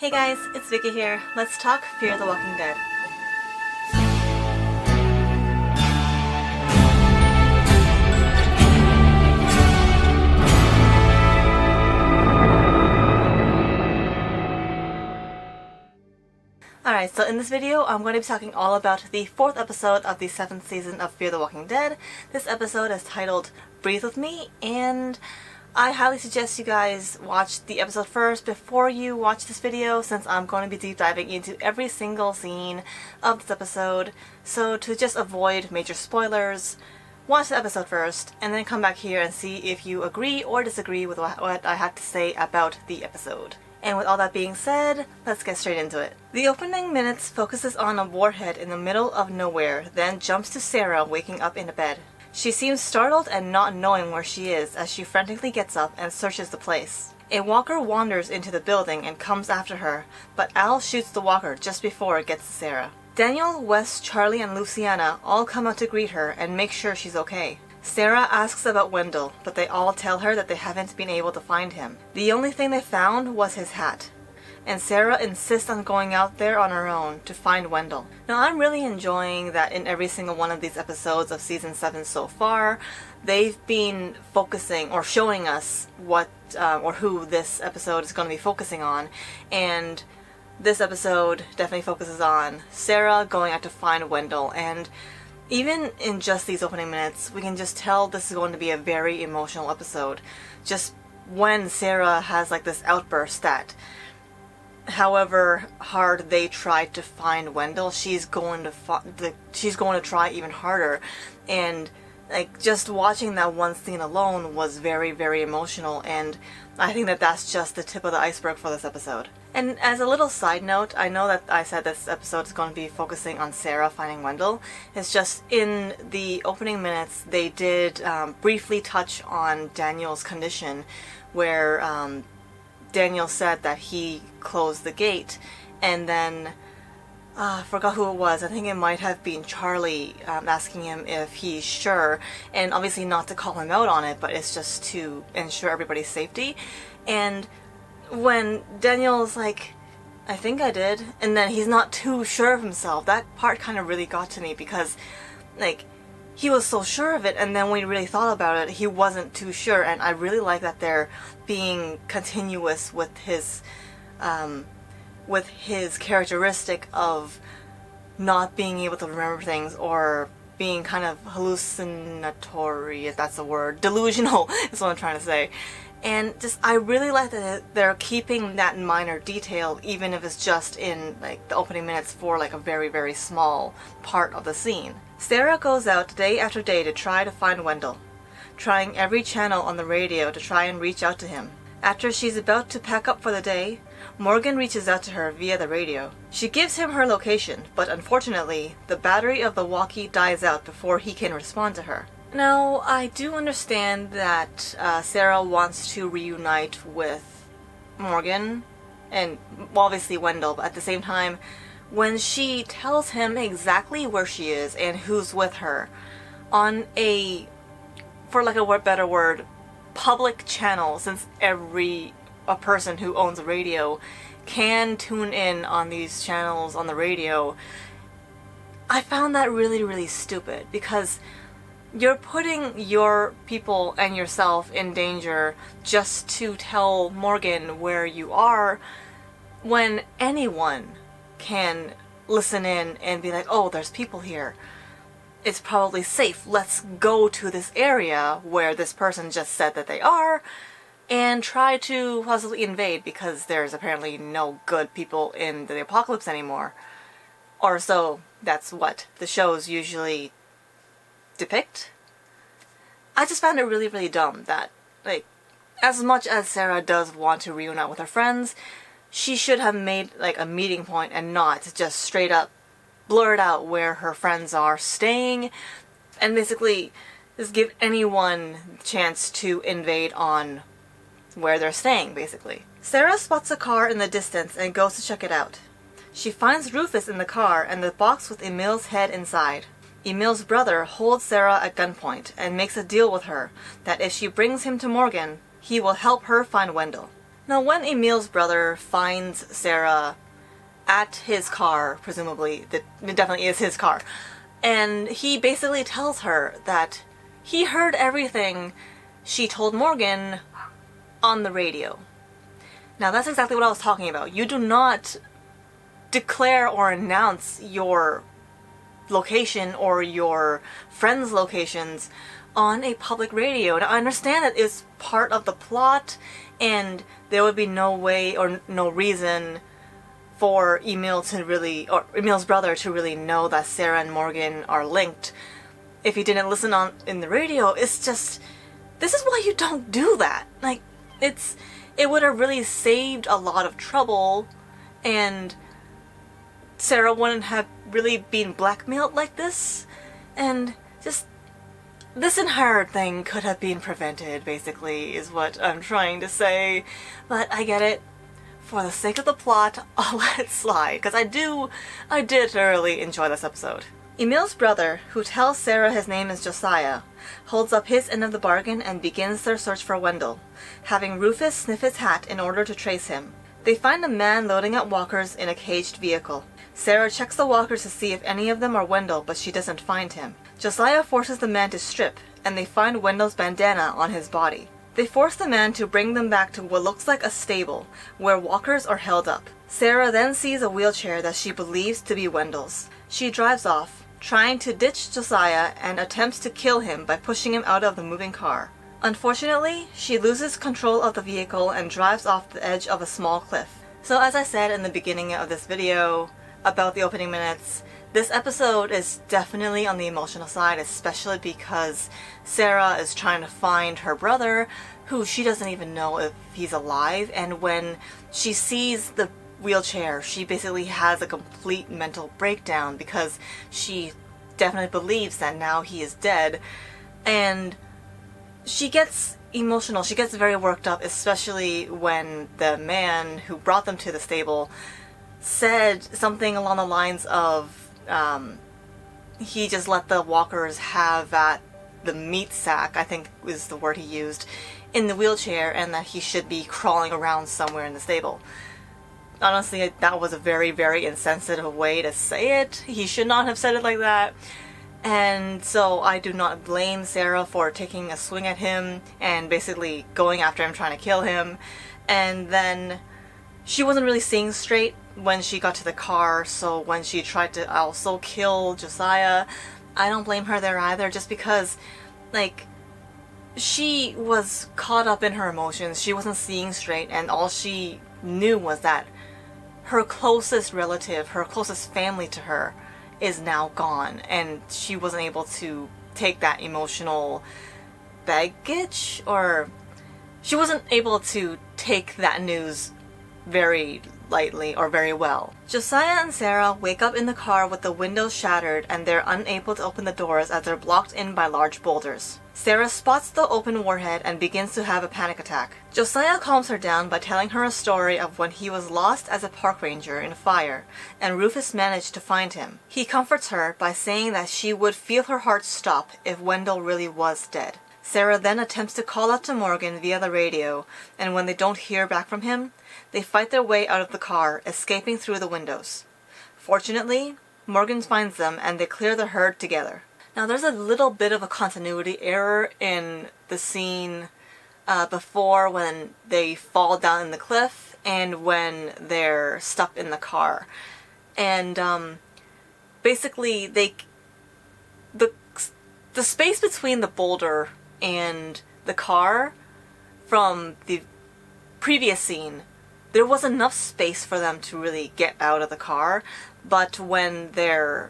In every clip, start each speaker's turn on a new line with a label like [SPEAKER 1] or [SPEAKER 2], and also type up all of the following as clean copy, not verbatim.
[SPEAKER 1] Hey guys, it's Vicky here. Let's talk Fear the Walking Dead. Alright, so in this video, I'm going to be talking all about the 4th episode of the 7th season of Fear the Walking Dead. This episode is titled Breathe With Me, and I highly suggest you guys watch the episode first before you watch this video, since I'm going to be deep diving into every single scene of this episode. So to just avoid major spoilers, watch the episode first, and then come back here and see if you agree or disagree with what I had to say about the episode. And with all that being said, let's get straight into it. The opening minutes focuses on a warhead in the middle of nowhere, then jumps to Sarah waking up in a bed. She seems startled and not knowing where she is as she frantically gets up and searches the place. A walker wanders into the building and comes after her, but Al shoots the walker just before it gets to Sarah. Daniel, Wes, Charlie, and Luciana all come out to greet her and make sure she's okay. Sarah asks about Wendell, but they all tell her that they haven't been able to find him. The only thing they found was his hat, and Sarah insists on going out there on her own to find Wendell. Now, I'm really enjoying that in every single one of these episodes of Season 7 so far, they've been focusing or showing us what or who this episode is going to be focusing on, and this episode definitely focuses on Sarah going out to find Wendell. And even in just these opening minutes, we can just tell this is going to be a very emotional episode. Just when Sarah has like this outburst that however hard they tried to find Wendell, she's going to try even harder. And like just watching that one scene alone was very, very emotional, and I think that that's just the tip of the iceberg for this episode. And as a little side note, I know that I said this episode is going to be focusing on Sarah finding Wendell. It's just in the opening minutes, they did briefly touch on Daniel's condition, where Daniel said that he closed the gate, and then I forgot who it was. I think it might have been Charlie asking him if he's sure, and obviously not to call him out on it, but it's just to ensure everybody's safety. And when Daniel's like, I think I did, and then he's not too sure of himself, that part kind of really got to me, because like he was so sure of it, and then when he really thought about it, he wasn't too sure. And I really like that they're being continuous with his characteristic of not being able to remember things, or being kind of hallucinatory, if that's a word. Delusional is what I'm trying to say. And just, I really like that they're keeping that minor detail, even if it's just in like the opening minutes for like a very, very small part of the scene. Sarah goes out day after day to try to find Wendell, trying every channel on the radio to try and reach out to him. After she's about to pack up for the day, Morgan reaches out to her via the radio. She gives him her location, but unfortunately, the battery of the walkie dies out before he can respond to her. Now, I do understand that Sarah wants to reunite with Morgan, and obviously Wendell, but at the same time, when she tells him exactly where she is and who's with her on a, for like a better word, public channel, since a person who owns a radio can tune in on these channels on the radio, I found that really, really stupid, because you're putting your people and yourself in danger just to tell Morgan where you are, when anyone can listen in and be like, oh, there's people here, it's probably safe, let's go to this area where this person just said that they are, and try to possibly invade, because there's apparently no good people in the apocalypse anymore. Or so that's what the shows usually depict. I just found it really, really dumb that, like, as much as Sarah does want to reunite with her friends, she should have made like a meeting point and not just straight up blurt out where her friends are staying, and basically just give anyone a chance to invade on where they're staying, basically. Sarah spots a car in the distance and goes to check it out. She finds Rufus in the car and the box with Emil's head inside. Emil's brother holds Sarah at gunpoint and makes a deal with her that if she brings him to Morgan, he will help her find Wendell. Now, when Emil's brother finds Sarah at his car, presumably, it definitely is his car, and he basically tells her that he heard everything she told Morgan on the radio. Now, that's exactly what I was talking about. You do not declare or announce your location or your friends' locations on a public radio. Now, I understand that it's part of the plot, and there would be no way or no reason for Emil's brother to really know that Sarah and Morgan are linked if he didn't listen on in the radio. It's just, this is why you don't do that. Like, it would have really saved a lot of trouble, and Sarah wouldn't have really been blackmailed like this, and just this entire thing could have been prevented, basically, is what I'm trying to say. But I get it. For the sake of the plot, I'll let it slide, because I did thoroughly enjoy this episode. Emil's brother, who tells Sarah his name is Josiah, holds up his end of the bargain and begins their search for Wendell, having Rufus sniff his hat in order to trace him. They find a man loading up walkers in a caged vehicle. Sarah checks the walkers to see if any of them are Wendell, but she doesn't find him. Josiah forces the man to strip, and they find Wendell's bandana on his body. They force the man to bring them back to what looks like a stable, where walkers are held up. Sarah then sees a wheelchair that she believes to be Wendell's. She drives off, trying to ditch Josiah, and attempts to kill him by pushing him out of the moving car. Unfortunately, she loses control of the vehicle and drives off the edge of a small cliff. So as I said in the beginning of this video about the opening minutes, this episode is definitely on the emotional side, especially because Sarah is trying to find her brother, who she doesn't even know if he's alive, and when she sees the wheelchair, she basically has a complete mental breakdown because she definitely believes that now he is dead, and she gets emotional, she gets very worked up, especially when the man who brought them to the stable said something along the lines of he just let the walkers have the meat sack, I think was the word he used, in the wheelchair, and that he should be crawling around somewhere in the stable. Honestly, that was a very, very insensitive way to say it. He should not have said it like that. And so I do not blame Sarah for taking a swing at him and basically going after him, trying to kill him. And then she wasn't really seeing straight when she got to the car, so when she tried to also kill Josiah, I don't blame her there either, just because, like, she was caught up in her emotions. She wasn't seeing straight, and all she knew was that her closest relative, her closest family to her, is now gone, and she wasn't able to take that emotional baggage, or she wasn't able to take that news very lightly or very well. Josiah and Sarah wake up in the car with the windows shattered, and they're unable to open the doors as they're blocked in by large boulders. Sarah spots the open warhead and begins to have a panic attack. Josiah calms her down by telling her a story of when he was lost as a park ranger in a fire, and Rufus managed to find him. He comforts her by saying that she would feel her heart stop if Wendell really was dead. Sarah then attempts to call out to Morgan via the radio, and when they don't hear back from him, they fight their way out of the car, escaping through the windows. Fortunately, Morgan finds them and they clear the herd together. Now there's a little bit of a continuity error in the scene before, when they fall down in the cliff and when they're stuck in the car. And basically the space between the boulder and the car from the previous scene, there was enough space for them to really get out of the car, but when the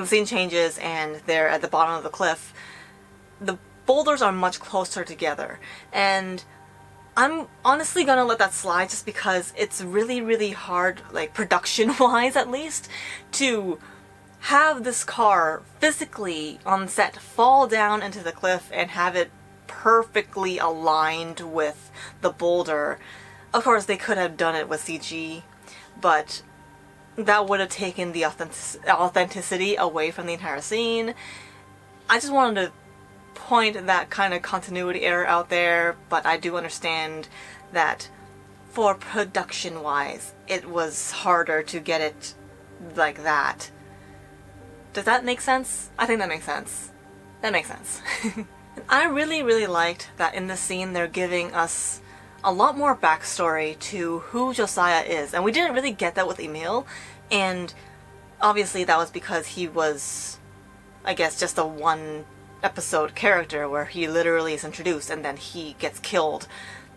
[SPEAKER 1] scene changes and they're at the bottom of the cliff, the boulders are much closer together, and I'm honestly gonna let that slide just because it's really, really hard, like production-wise at least, to have this car physically on set fall down into the cliff and have it perfectly aligned with the boulder. Of course, they could have done it with CG, but that would have taken the authenticity away from the entire scene. I just wanted to point that kind of continuity error out there, but I do understand that for production-wise, it was harder to get it like that. Does that make sense? I think that makes sense. That makes sense. I really, really liked that in this scene they're giving us a lot more backstory to who Josiah is. And we didn't really get that with Emil. And obviously that was because he was, I guess, just a one-episode character where he literally is introduced and then he gets killed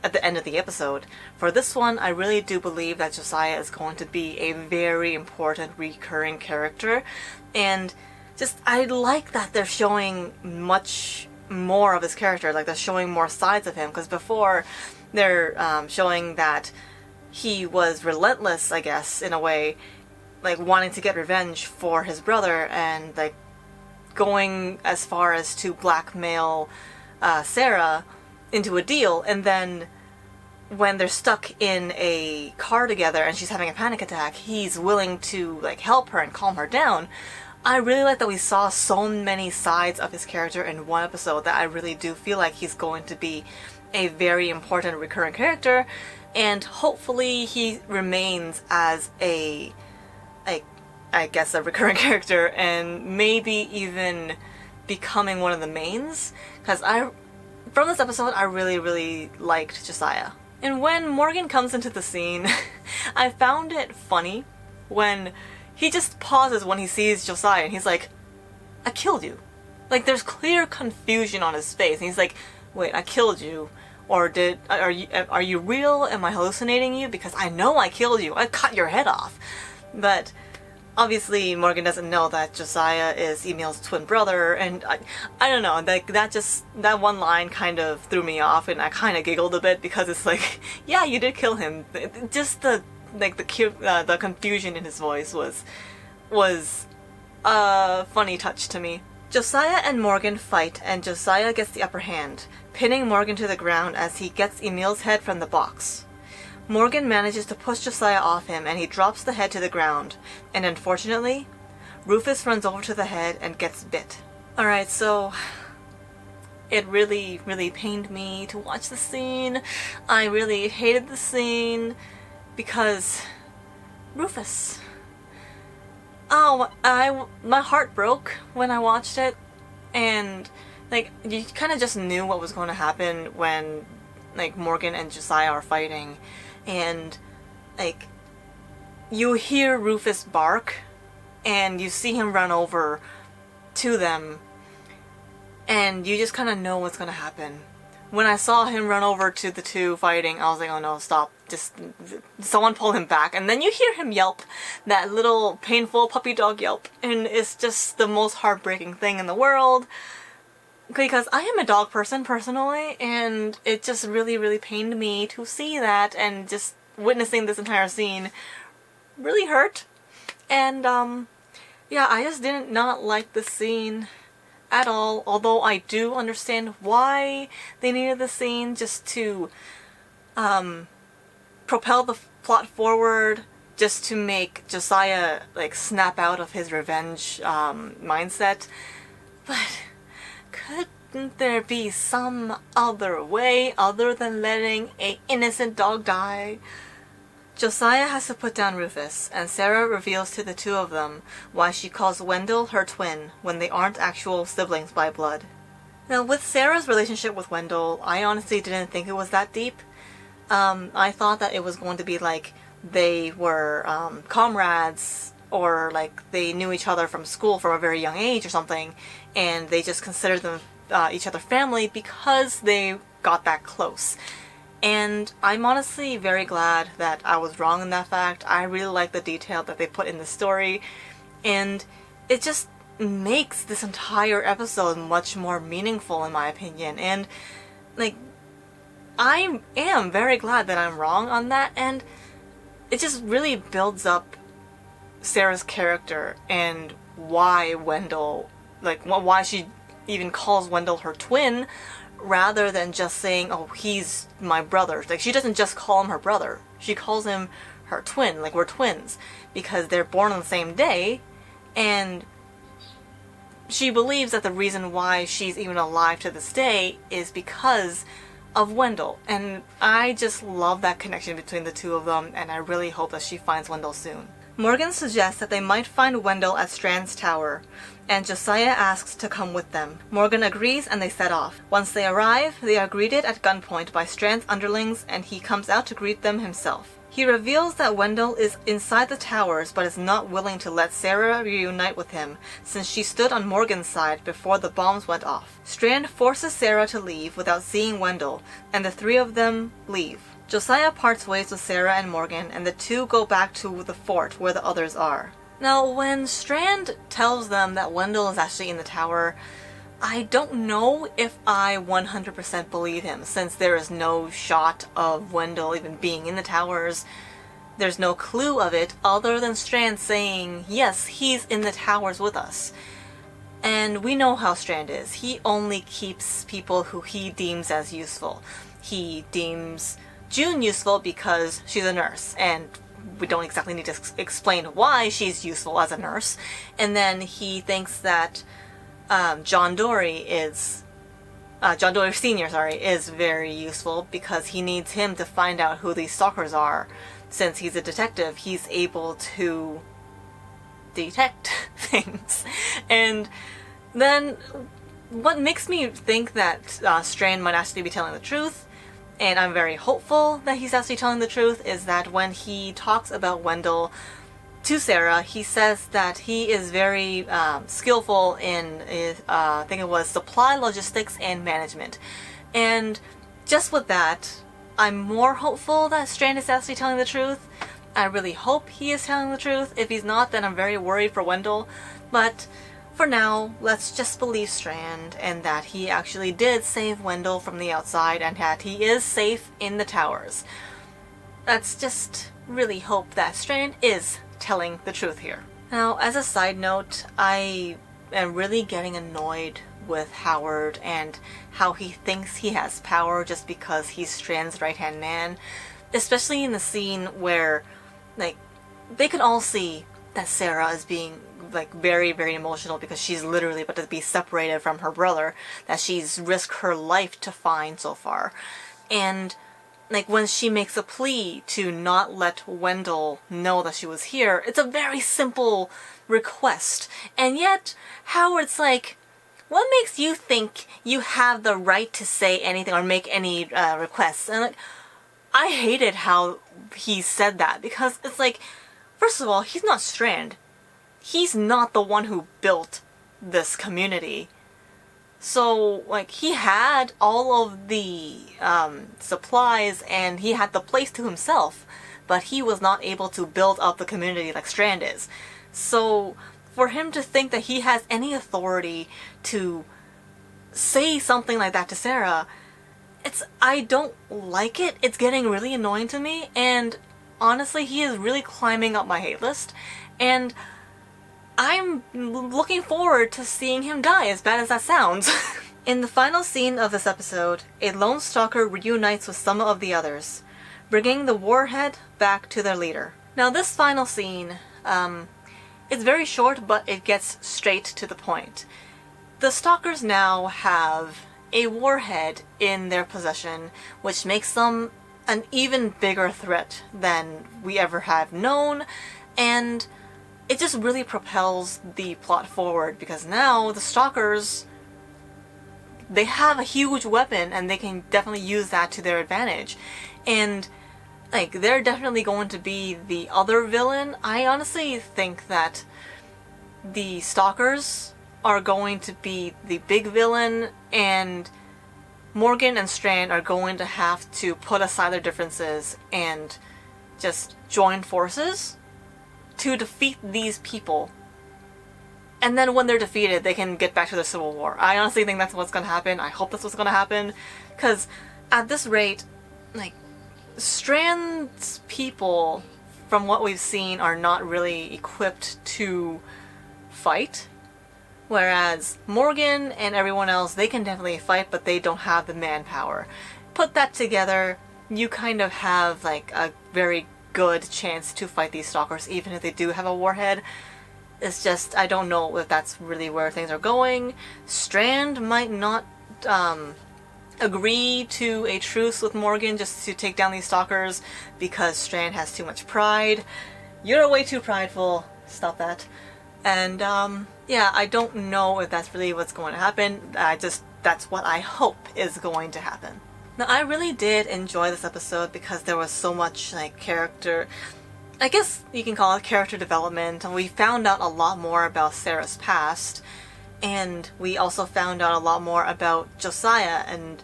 [SPEAKER 1] at the end of the episode. For this one, I really do believe that Josiah is going to be a very important recurring character. And just, I like that they're showing much more of his character, like they're showing more sides of him, because before they're showing that he was relentless, I guess, in a way, like wanting to get revenge for his brother and like going as far as to blackmail Sarah into a deal, and then when they're stuck in a car together and she's having a panic attack, he's willing to like help her and calm her down. I really like that we saw so many sides of his character in one episode that I really do feel like he's going to be a very important recurring character, and hopefully he remains as I guess a recurring character and maybe even becoming one of the mains, because from this episode I really, really liked Josiah. And when Morgan comes into the scene, I found it funny when he just pauses when he sees Josiah and he's like, I killed you. Like, there's clear confusion on his face and he's like, wait, I killed you? Or are you real? Am I hallucinating you? Because I know I killed you. I cut your head off. But obviously Morgan doesn't know that Josiah is Emil's twin brother, and I don't know, like that one line kind of threw me off and I kind of giggled a bit because it's like, yeah, you did kill him. Just the confusion in his voice was a funny touch to me. Josiah and Morgan fight and Josiah gets the upper hand, pinning Morgan to the ground as he gets Emil's head from the box. Morgan manages to push Josiah off him and he drops the head to the ground, and unfortunately, Rufus runs over to the head and gets bit. Alright, so it really, really pained me to watch the scene. I really hated the scene because Rufus. Oh, my heart broke when I watched it, and like you kind of just knew what was going to happen when like Morgan and Josiah are fighting. And like you hear Rufus bark and you see him run over to them and you just kind of know what's gonna happen. When I saw him run over to the two fighting, I was like, oh no, stop, just someone pull him back. And then you hear him yelp, that little painful puppy dog yelp, and it's just the most heartbreaking thing in the world. Because I am a dog person personally, and it just really, really pained me to see that, and just witnessing this entire scene really hurt. And yeah, I just did not like the scene at all, although I do understand why they needed the scene, just to propel the plot forward, just to make Josiah like snap out of his revenge mindset. But couldn't there be some other way other than letting an innocent dog die? Josiah has to put down Rufus, and Sarah reveals to the two of them why she calls Wendell her twin when they aren't actual siblings by blood. Now, with Sarah's relationship with Wendell, I honestly didn't think it was that deep. I thought that it was going to be like they were comrades, or like they knew each other from school from a very young age or something, and they just considered them each other family because they got that close. And I'm honestly very glad that I was wrong in that fact. I really like the detail that they put in the story, and it just makes this entire episode much more meaningful in my opinion. And like, I am very glad that I'm wrong on that, and it just really builds up Sarah's character and why Wendell, like why she even calls Wendell her twin, rather than just saying, oh, he's my brother. Like, she doesn't just call him her brother. She calls him her twin, like we're twins, because they're born on the same day, and she believes that the reason why she's even alive to this day is because of Wendell, and I just love that connection between the two of them, and I really hope that she finds Wendell soon. Morgan suggests that they might find Wendell at Strand's tower, and Josiah asks to come with them. Morgan agrees and they set off. Once they arrive, they are greeted at gunpoint by Strand's underlings, and he comes out to greet them himself. He reveals that Wendell is inside the towers but is not willing to let Sarah reunite with him since she stood on Morgan's side before the bombs went off. Strand forces Sarah to leave without seeing Wendell, and the three of them leave. Josiah parts ways with Sarah and Morgan, and the two go back to the fort where the others are. Now, when Strand tells them that Wendell is actually in the tower, I don't know if I 100% believe him, since there is no shot of Wendell even being in the towers. There's no clue of it other than Strand saying, yes, he's in the towers with us. And we know how Strand is. He only keeps people who he deems as useful. He deems June useful because she's a nurse, and we don't exactly need to explain why she's useful as a nurse. And then he thinks that John Dory Sr. is very useful because he needs him to find out who these stalkers are. Since he's a detective, he's able to detect things. And then what makes me think that Strand might actually be telling the truth, and I'm very hopeful that he's actually telling the truth, is that when he talks about Wendell to Sarah, he says that he is very skillful in, I think it was supply, logistics, and management. And just with that, I'm more hopeful that Strand is actually telling the truth. I really hope he is telling the truth. If he's not, then I'm very worried for Wendell. But for now, let's just believe Strand, and that he actually did save Wendell from the outside, and that he is safe in the towers. Let's just really hope that Strand is telling the truth here. Now, as a side note, I am really getting annoyed with Howard and how he thinks he has power just because he's Strand's right-hand man. Especially in the scene where, like, they can all see that Sarah is being very, very emotional because she's literally about to be separated from her brother that she's risked her life to find so far. And when she makes a plea to not let Wendell know that she was here, it's a very simple request. And yet, Howard's like, what makes you think you have the right to say anything or make any requests? And I hated how he said that, because it's like, first of all, he's not Strand. He's not the one who built this community. So, he had all of the supplies and he had the place to himself, but he was not able to build up the community like Strand is. So, for him to think that he has any authority to say something like that to Sarah, I don't like it. It's getting really annoying to me, and honestly, he is really climbing up my hate list, and I'm looking forward to seeing him die, as bad as that sounds. In the final scene of this episode, a lone stalker reunites with some of the others, bringing the warhead back to their leader. Now, this final scene, it's very short, but it gets straight to the point. The stalkers now have a warhead in their possession, which makes them an even bigger threat than we ever have known, and it just really propels the plot forward, because now the stalkers, they have a huge weapon and they can definitely use that to their advantage. And they're definitely going to be the other villain. I honestly think that the stalkers are going to be the big villain, and Morgan and Strand are going to have to put aside their differences and just join forces to defeat these people. And then when they're defeated, they can get back to the Civil War. I honestly think that's what's going to happen. I hope that's what's going to happen, because at this rate, Strand's people, from what we've seen, are not really equipped to fight. Whereas Morgan and everyone else, they can definitely fight, but they don't have the manpower. Put that together, you kind of have a very good chance to fight these stalkers, even if they do have a warhead. It's just, I don't know if that's really where things are going. Strand might not agree to a truce with Morgan just to take down these stalkers because Strand has too much pride. You're way too prideful. Stop that. And yeah, I don't know if that's really what's going to happen. That's what I hope is going to happen. Now, I really did enjoy this episode because there was so much like character, I guess you can call it character development, and we found out a lot more about Sarah's past, and we also found out a lot more about Josiah, and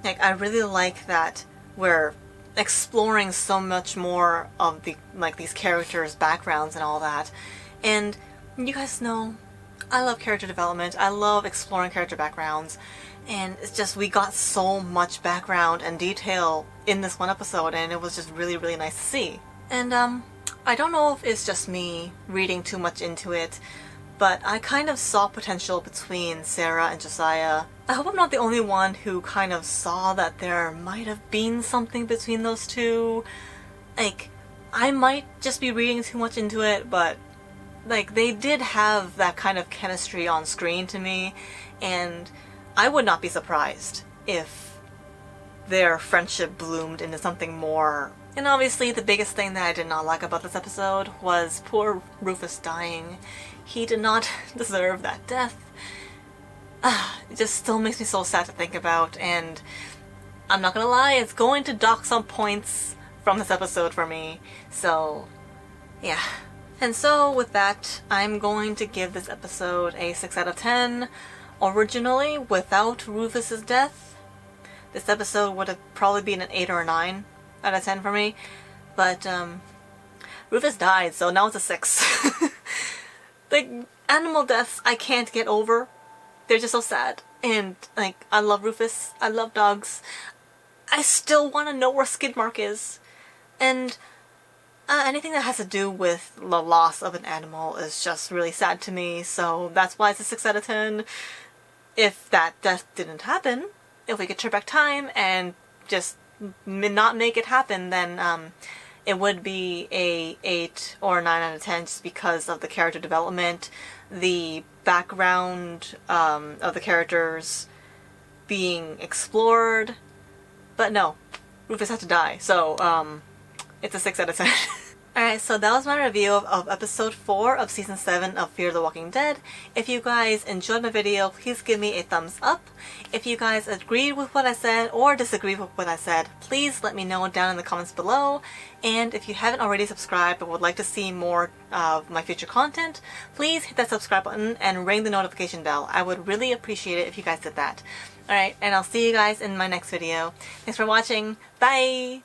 [SPEAKER 1] like I really like that we're exploring so much more of the these characters' backgrounds and all that. And you guys know I love character development. I love exploring character backgrounds, and it's just we got so much background and detail in this one episode, and it was just really, really nice to see. And I don't know if it's just me reading too much into it, but I kind of saw potential between Sarah and Josiah. I hope I'm not the only one who kind of saw that there might have been something between those two. Like, I might just be reading too much into it, but like they did have that kind of chemistry on screen to me, and I would not be surprised if their friendship bloomed into something more. And obviously the biggest thing that I did not like about this episode was poor Rufus dying. He did not deserve that death. It just still makes me so sad to think about, and I'm not gonna lie, it's going to dock some points from this episode for me. So yeah. And so with that, I'm going to give this episode a 6 out of 10. Originally, without Rufus's death, this episode would have probably been an 8 or a 9 out of 10 for me. But Rufus died, so now it's a 6. Like, animal deaths I can't get over. They're just so sad. And like, I love Rufus. I love dogs. I still want to know where Skidmark is. And anything that has to do with the loss of an animal is just really sad to me, so that's why it's a 6 out of 10. If that death didn't happen, if we could turn back time and just not make it happen, then it would be a 8 or 9 out of 10 just because of the character development, the background of the characters being explored. But no, Rufus had to die, so it's a 6 out of 10. Alright, so that was my review of episode 4 of season 7 of Fear the Walking Dead. If you guys enjoyed my video, please give me a thumbs up. If you guys agreed with what I said or disagreed with what I said, please let me know down in the comments below. And if you haven't already subscribed but would like to see more of my future content, please hit that subscribe button and ring the notification bell. I would really appreciate it if you guys did that. Alright, and I'll see you guys in my next video. Thanks for watching. Bye!